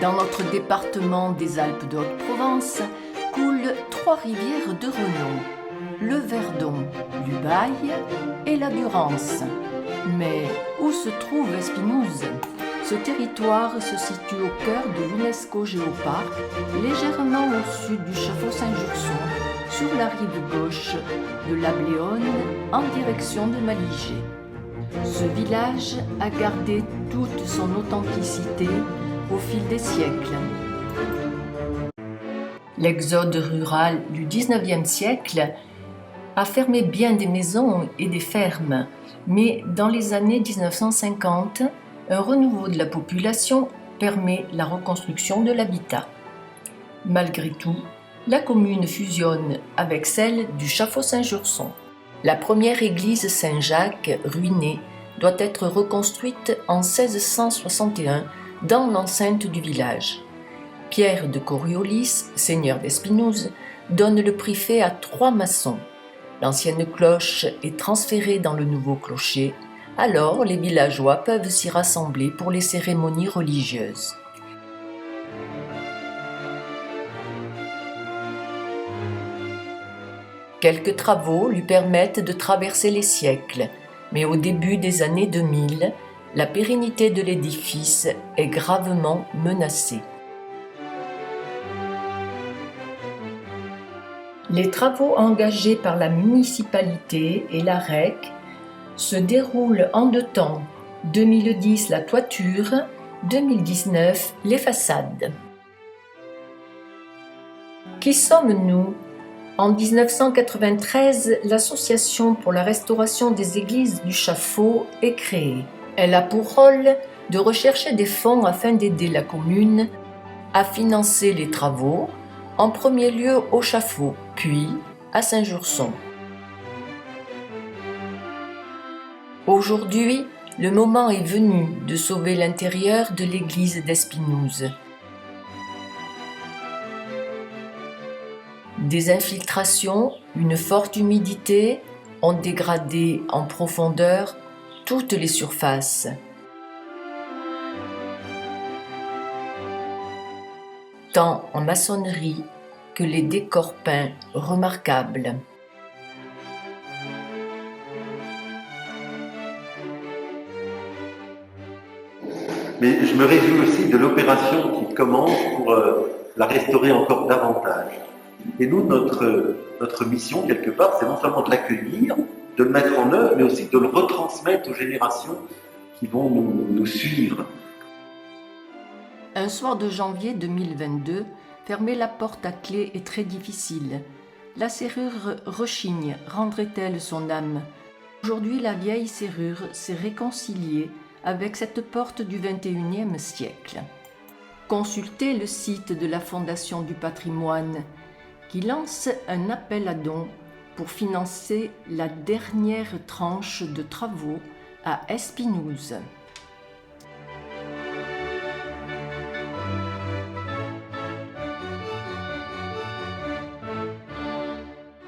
Dans notre département des Alpes de Haute-Provence coulent 3 rivières de renom, le Verdon, l'Ubaye et la Durance. Mais où se trouve Espinouse ? Ce territoire se situe au cœur de l'UNESCO Géoparc, légèrement au sud du Chaffaut Saint-Jurson, sur la rive gauche de la Bléone, en direction de Malijai. Ce village a gardé toute son authenticité au fil des siècles. L'exode rural du XIXe siècle a fermé bien des maisons et des fermes, mais dans les années 1950, un renouveau de la population permet la reconstruction de l'habitat. Malgré tout, la commune fusionne avec celle du Chaffaut Saint-Jurson. La première église Saint-Jacques, ruinée, doit être reconstruite en 1661 dans l'enceinte du village. Pierre de Coriolis, seigneur d'Espinouse, donne le prix fait à 3 maçons. L'ancienne cloche est transférée dans le nouveau clocher. Alors, les villageois peuvent s'y rassembler pour les cérémonies religieuses. Quelques travaux lui permettent de traverser les siècles, mais au début des années 2000, la pérennité de l'édifice est gravement menacée. Les travaux engagés par la municipalité et la REC se déroulent en 2 temps, 2010 la toiture, 2019 les façades. Qui sommes-nous ? En 1993, l'Association pour la restauration des églises du Chaffaut est créée. Elle a pour rôle de rechercher des fonds afin d'aider la commune à financer les travaux, en premier lieu au Chaffaut, puis à Saint-Jurson. Aujourd'hui, le moment est venu de sauver l'intérieur de l'église d'Espinouse. Des infiltrations, une forte humidité ont dégradé en profondeur toutes les surfaces. Tant en maçonnerie que les décors peints remarquables. Mais je me réjouis aussi de l'opération qui commence pour la restaurer encore davantage. Et nous, notre mission, quelque part, c'est non seulement de l'accueillir, de le mettre en œuvre, mais aussi de le retransmettre aux générations qui vont nous suivre. Un soir de janvier 2022, fermer la porte à clé est très difficile. La serrure rechigne, rendrait-elle son âme ? Aujourd'hui, la vieille serrure s'est réconciliée avec cette porte du XXIe siècle. Consultez le site de la Fondation du patrimoine qui lance un appel à dons pour financer la dernière tranche de travaux à Espinouse.